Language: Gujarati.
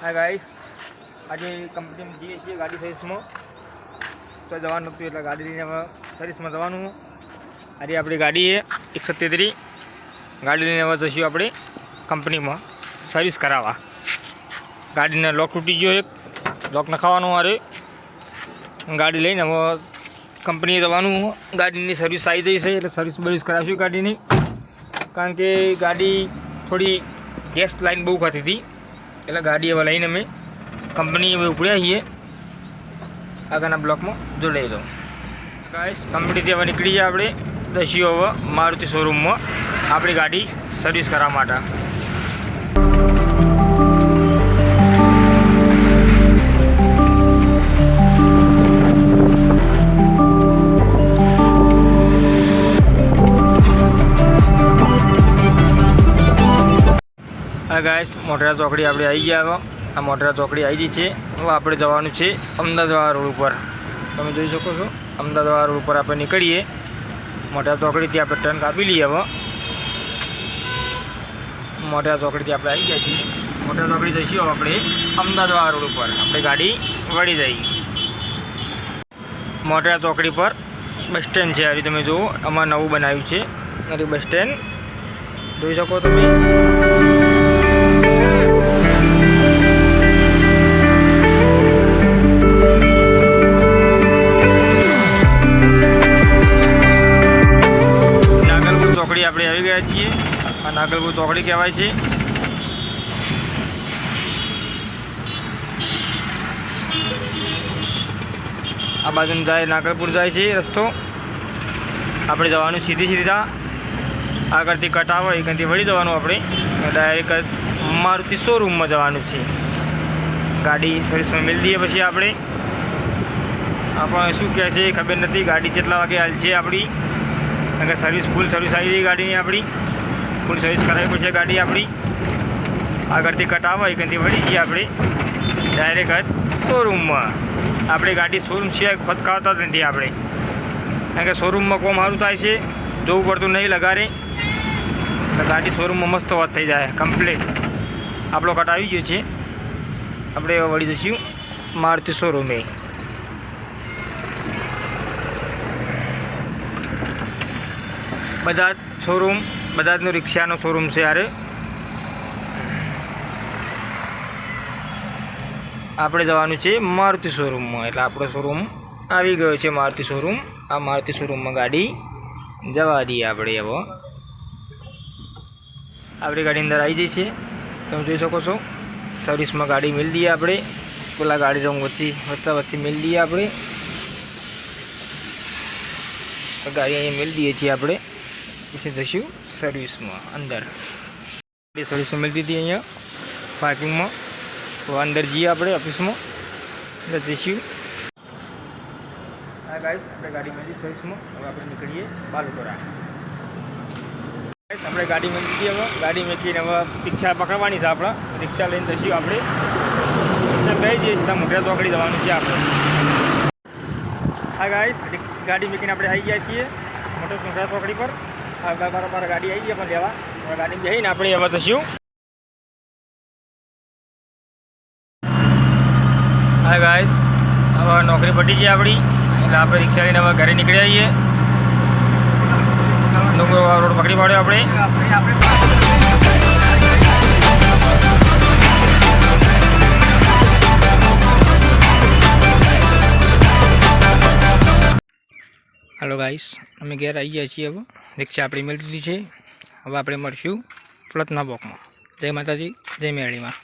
હા ગાઈસ, આજે કંપનીમાં જઈએ છીએ ગાડી સર્વિસમાં. તો જવાનું હતું એટલે ગાડી લઈને હવે સર્વિસમાં જવાનું. આજે આપણી ગાડી છે 133. ગાડી લઈને હવે જઈશું આપણે કંપનીમાં સર્વિસ કરાવવા. ગાડીને લોક તૂટી ગયો, એક લોક નખાવાનું મારે. ગાડી લઈને હવે કંપનીએ જવાનું. ગાડીની સર્વિસ આવી જઈ છે એટલે સર્વિસ કરાવીશું ગાડીની. કારણ કે ગાડી થોડી ગેસ લાઈન બહુ ખાતી હતી એટલે ગાડી હવે લઈને અમે કંપની હવે ઉપડ્યા છીએ. આગળના બ્લોકમાં જોડાઈ દો ગાઈસ. કંપનીથી હવે નીકળી જાય આપણે દશીઓ હવે મારુતિ શોરૂમમાં આપણી ગાડી સર્વિસ કરવા માટે. હા ગાઈસ, મોઢેરા ચોકડી આપણે આવી ગયા. હવે આ મોઢેરા ચોકડી આવી ગઈ છે. હવે આપણે જવાનું છે અમદાવાદ રોડ ઉપર. તમે જોઈ શકો છો અમદાવાદ રોડ ઉપર આપણે નીકળીએ. મોઢેરા ચોકડીથી આપણે ટર્ન કાપી લઈએ. હવે મોઢેરા ચોકડીથી આપણે આવી ગયા છીએ. મોઢેરા ચોકડી જઈશું હવે આપણે અમદાવાદ રોડ ઉપર આપણે ગાડી વળી જઈએ. મોઢેરા ચોકડી પર બસ સ્ટેન્ડ છે. આવી તમે જુઓ, અમારે નવું બનાવ્યું છે નથી બસ સ્ટેન્ડ, જોઈ શકો તમે. આપણે આવી ગયા છીએ. આ નાગલપુર ચોકડી કહેવાય છે. આ બાજુ જાય નાગલપુર જાય છે રસ્તો. આપણે જવાનું સીધા આગળથી કટ આવે એકથી વળી જવાનું. આપણે ડાયરેક્ટ મારુતિ શોરૂમમાં જવાનું છે. ગાડી સર્વિસમાં મેળ દઈએ પછી આપણે શું કહે છે ખબર નથી. ગાડી કેટલા વાગે હાલ છે આપણી, કારણ કે ફૂલ સર્વિસ આવી ગઈ ગાડીની. આપણી ફૂલ સર્વિસ કરાવી પછી ગાડી આપણી આગળથી કટ આવે એકથી વળી જઈએ આપણે ડાયરેક્ટ શોરૂમમાં. આપણે ગાડી શોરૂમ સિવાય ફટકાવતા જ નથી આપણે, કારણ કે શોરૂમમાં કોમ સારું થાય છે, જોવું પડતું નહીં લગારે. ગાડી શોરૂમમાં મસ્ત વાત થઈ જાય કમ્પ્લીટ. આપણો કટ આવી ગયો છે. આપણે વળી જઈશું મારુતિ શોરૂમે. બજાજ શોરૂમ, બજાજનું રિક્ષાનો શોરૂમ છે. યારે આપણે જવાનું છે મારુતિ શોરૂમમાં. એટલે આપણો શોરૂમ આવી ગયો છે મારુતિ શોરૂમ. આ મારુતિ શોરૂમમાં ગાડી જવા દઈએ આપણે. હવે આપણી ગાડી અંદર આવી જઈ છે. તમે જોઈ શકો છો સર્વિસમાં ગાડી મેળ દઈએ આપણે. પેલા ગાડી રંગ વચ્ચે મેળ દઈએ આપણે. ગાડી અહીંયા મેળ દઈએ છીએ આપણે. પછી જઈશું સર્વિસમાં અંદર. સર્વિસમાં મેળ દીધી અહીંયા પાર્કિંગમાં. તો અંદર જઈએ આપણે ઓફિસમાં એટલે જઈશું. હા ગાઈસ, આપણે ગાડી મેળવી સર્વિસમાં. હવે આપણે નીકળીએ બાલુટોરા. આપણે ગાડી મેળવી દીધી. હવે ગાડી મેળવીને હવે રિક્ષા પકડવાની છે. આપણે રિક્ષા લઈને જઈશું આપણે. રિક્ષા ગઈ જઈએ સીધા મોઢેરા ચોકડી જવાનું છે આપણે. હા ગાઈસ, ગાડી મેળવીને આપણે આવી ગયા છીએ મોઢેરા ચોકડી પર. બરાબર ગાડી આવી ગઈ પણ લેવા. હવે ગાડી જઈને આપણે હવે જઈશું. હા ગાઈસ, હવે નોકરી પટી ગઈ આપણી એટલે આપણે રિક્ષા લઈને હવે ઘરે નીકળી આવીએ. રોડ પકડી પાડ્યો આપણે. હેલો ગાઈસ, અમે ઘેર આવી ગયા છીએ. હવે રિક્ષા આપણી મેળવી દીધી છે. હવે આપણે મળશું પ્લતના બોકમાં. જય માતાજી, જય મેળીમાં.